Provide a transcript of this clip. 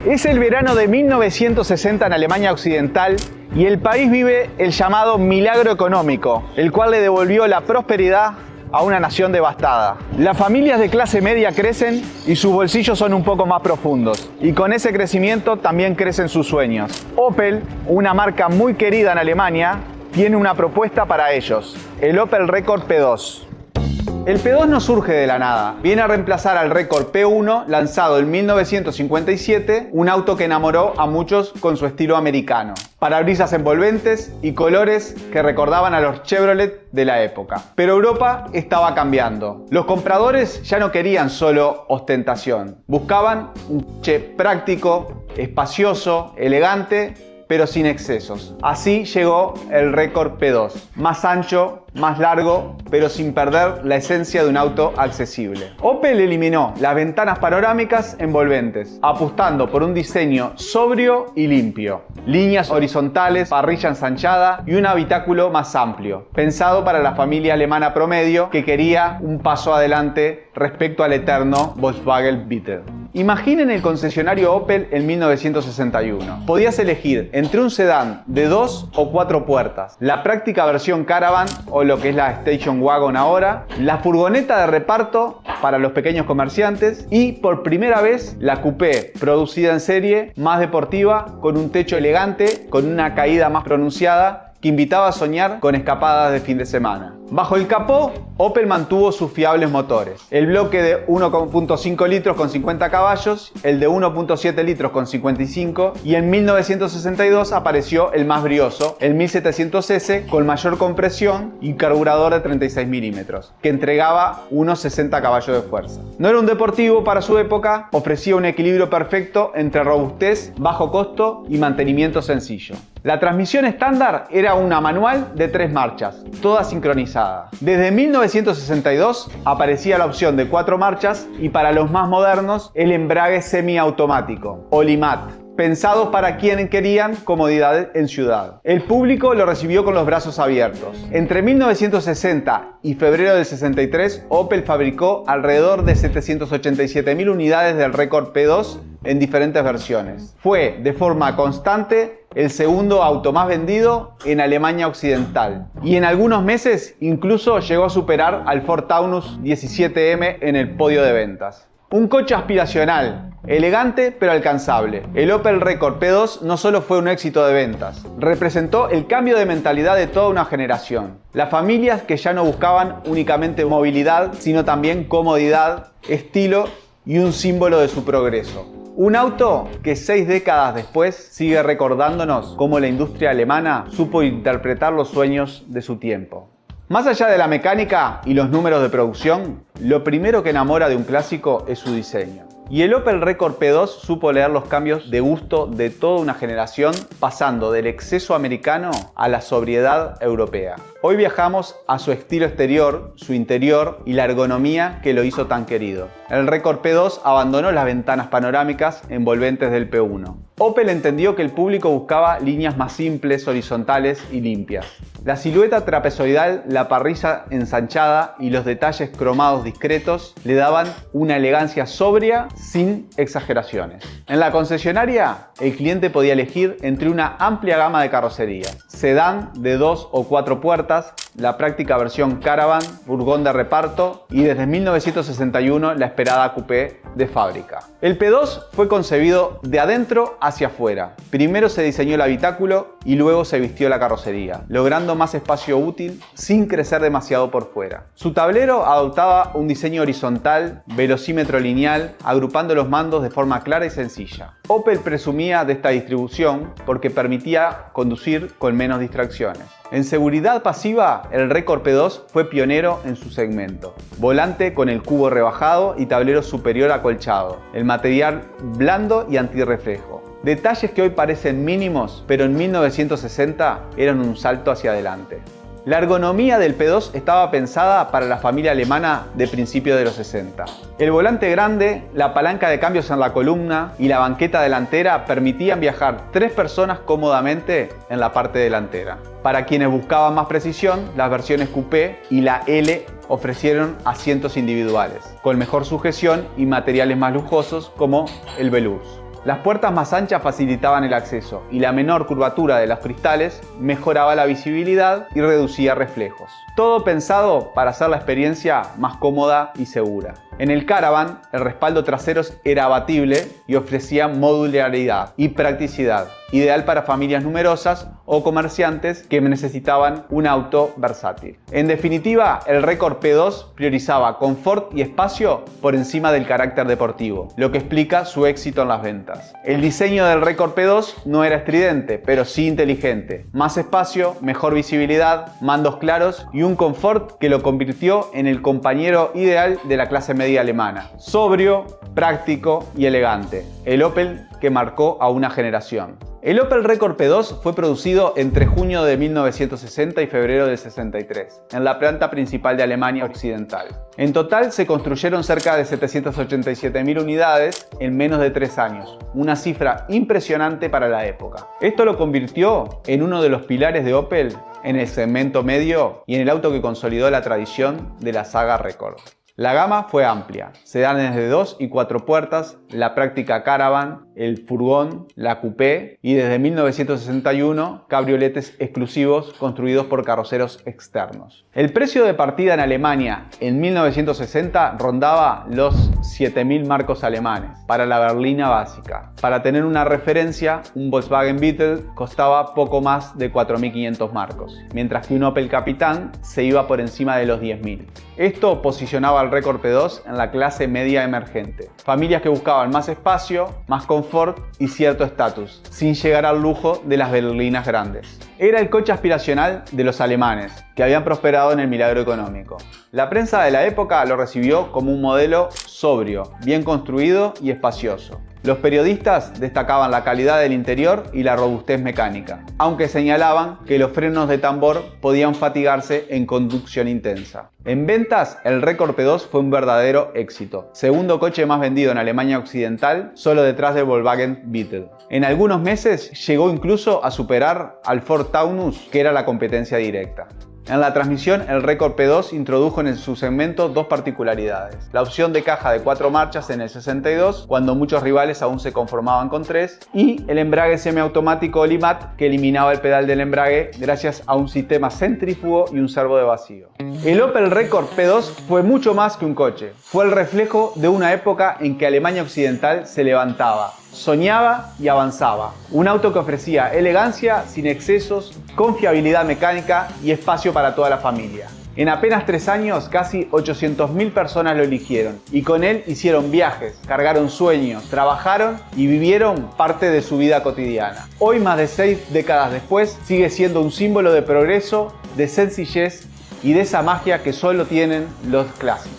Es el verano de 1960 en Alemania Occidental y el país vive el llamado milagro económico, el cual le devolvió la prosperidad a una nación devastada. Las familias de clase media crecen y sus bolsillos son un poco más profundos. Y con ese crecimiento también crecen sus sueños. Opel, una marca muy querida en Alemania, tiene una propuesta para ellos, el Opel Rekord P2. El P2 no surge de la nada, viene a reemplazar al Rekord P1 lanzado en 1957, un auto que enamoró a muchos con su estilo americano. Parabrisas envolventes y colores que recordaban a los Chevrolet de la época. Pero Europa estaba cambiando. Los compradores ya no querían solo ostentación, buscaban un coche práctico, espacioso, elegante, pero sin excesos. Así llegó el Rekord P2, más ancho, más largo, pero sin perder la esencia de un auto accesible. Opel eliminó las ventanas panorámicas envolventes, apostando por un diseño sobrio y limpio. Líneas horizontales, parrilla ensanchada y un habitáculo más amplio, pensado para la familia alemana promedio que quería un paso adelante respecto al eterno Volkswagen Beetle. Imaginen el concesionario Opel en 1961. Podías elegir entre un sedán de 2 o 4 puertas, la práctica versión Caravan o lo que es la Station Wagon ahora, la furgoneta de reparto para los pequeños comerciantes y por primera vez la coupé producida en serie, más deportiva, con un techo elegante, con una caída más pronunciada que invitaba a soñar con escapadas de fin de semana. Bajo el capó, Opel mantuvo sus fiables motores. El bloque de 1.5 litros con 50 caballos, el de 1.7 litros con 55 y en 1962 apareció el más brioso, el 1700S con mayor compresión y carburador de 36 milímetros, que entregaba unos 60 caballos de fuerza. No era un deportivo para su época, ofrecía un equilibrio perfecto entre robustez, bajo costo y mantenimiento sencillo. La transmisión estándar era una manual de 3 marchas, toda sincronizada. Desde 1962 aparecía la opción de 4 marchas y para los más modernos el embrague semiautomático, Olimat, pensados para quienes querían comodidad en ciudad. El público lo recibió con los brazos abiertos. Entre 1960 y febrero del 63, Opel fabricó alrededor de 787.000 unidades del Rekord P2 en diferentes versiones. Fue de forma constante el segundo auto más vendido en Alemania Occidental y en algunos meses incluso llegó a superar al Ford Taunus 17M en el podio de ventas. Un coche aspiracional, elegante pero alcanzable. El Opel Rekord P2 no solo fue un éxito de ventas, representó el cambio de mentalidad de toda una generación. Las familias que ya no buscaban únicamente movilidad, sino también comodidad, estilo y un símbolo de su progreso. Un auto que 6 décadas después sigue recordándonos cómo la industria alemana supo interpretar los sueños de su tiempo. Más allá de la mecánica y los números de producción, lo primero que enamora de un clásico es su diseño. Y el Opel Rekord P2 supo leer los cambios de gusto de toda una generación, pasando del exceso americano a la sobriedad europea. Hoy viajamos a su estilo exterior, su interior y la ergonomía que lo hizo tan querido. El Rekord P2 abandonó las ventanas panorámicas envolventes del P1. Opel entendió que el público buscaba líneas más simples, horizontales y limpias. La silueta trapezoidal, la parrilla ensanchada y los detalles cromados discretos le daban una elegancia sobria sin exageraciones. En la concesionaria, el cliente podía elegir entre una amplia gama de carrocerías: sedán de 2 o 4 puertas, la práctica versión Caravan, furgón de reparto y desde 1961 la esperada coupé de fábrica. El P2 fue concebido de adentro hacia afuera. Primero se diseñó el habitáculo y luego se vistió la carrocería, logrando más espacio útil sin crecer demasiado por fuera. Su tablero adoptaba un diseño horizontal, velocímetro lineal, agrupando los mandos de forma clara y sencilla. Opel presumía de esta distribución porque permitía conducir con menos distracciones. En seguridad pasiva, el Rekord P2 fue pionero en su segmento. Volante con el cubo rebajado y tablero superior acolchado. El material blando y antirreflejo. Detalles que hoy parecen mínimos, pero en 1960 eran un salto hacia adelante. La ergonomía del P2 estaba pensada para la familia alemana de principios de los 60. El volante grande, la palanca de cambios en la columna y la banqueta delantera permitían viajar 3 personas cómodamente en la parte delantera. Para quienes buscaban más precisión, las versiones coupé y la L ofrecieron asientos individuales, con mejor sujeción y materiales más lujosos como el Velours. Las puertas más anchas facilitaban el acceso y la menor curvatura de los cristales mejoraba la visibilidad y reducía reflejos. Todo pensado para hacer la experiencia más cómoda y segura. En el Caravan, el respaldo trasero era abatible y ofrecía modularidad y practicidad, ideal para familias numerosas o comerciantes que necesitaban un auto versátil. En definitiva, el Record P2 priorizaba confort y espacio por encima del carácter deportivo, lo que explica su éxito en las ventas. El diseño del Record P2 no era estridente, pero sí inteligente. Más espacio, mejor visibilidad, mandos claros y un confort que lo convirtió en el compañero ideal de la clase media alemana. Sobrio, práctico y elegante. El Opel que marcó a una generación. El Opel Record P2 fue producido entre junio de 1960 y febrero del 63, en la planta principal de Alemania Occidental. En total se construyeron cerca de 787.000 unidades en menos de 3 años, una cifra impresionante para la época. Esto lo convirtió en uno de los pilares de Opel en el segmento medio y en el auto que consolidó la tradición de la saga Record. La gama fue amplia, sedanes de 2 y 4 puertas, la práctica Caravan, el furgón, la coupé y desde 1961 cabrioletes exclusivos construidos por carroceros externos. El precio de partida en Alemania en 1960 rondaba los 7.000 marcos alemanes para la berlina básica. Para tener una referencia, un Volkswagen Beetle costaba poco más de 4.500 marcos, mientras que un Opel Capitán se iba por encima de los 10.000. Esto posicionaba al Record P2 en la clase media emergente. Familias que buscaban más espacio, más confort y cierto estatus, sin llegar al lujo de las berlinas grandes. Era el coche aspiracional de los alemanes, que habían prosperado en el milagro económico. La prensa de la época lo recibió como un modelo sobrio, bien construido y espacioso. Los periodistas destacaban la calidad del interior y la robustez mecánica, aunque señalaban que los frenos de tambor podían fatigarse en conducción intensa. En ventas, el Record P2 fue un verdadero éxito. Segundo coche más vendido en Alemania Occidental, solo detrás del Volkswagen Beetle. En algunos meses llegó incluso a superar al Ford Taunus, que era la competencia directa. En la transmisión, el Record P2 introdujo en su segmento dos particularidades. La opción de caja de 4 marchas en el 62, cuando muchos rivales aún se conformaban con 3, y el embrague semiautomático Olimat, que eliminaba el pedal del embrague gracias a un sistema centrífugo y un servo de vacío. El Opel Record P2 fue mucho más que un coche. Fue el reflejo de una época en que Alemania Occidental se levantaba, soñaba y avanzaba. Un auto que ofrecía elegancia sin excesos, confiabilidad mecánica y espacio para toda la familia. En apenas 3 años, casi 800.000 personas lo eligieron y con él hicieron viajes, cargaron sueños, trabajaron y vivieron parte de su vida cotidiana. Hoy, más de 6 décadas después, sigue siendo un símbolo de progreso, de sencillez y de esa magia que solo tienen los clásicos.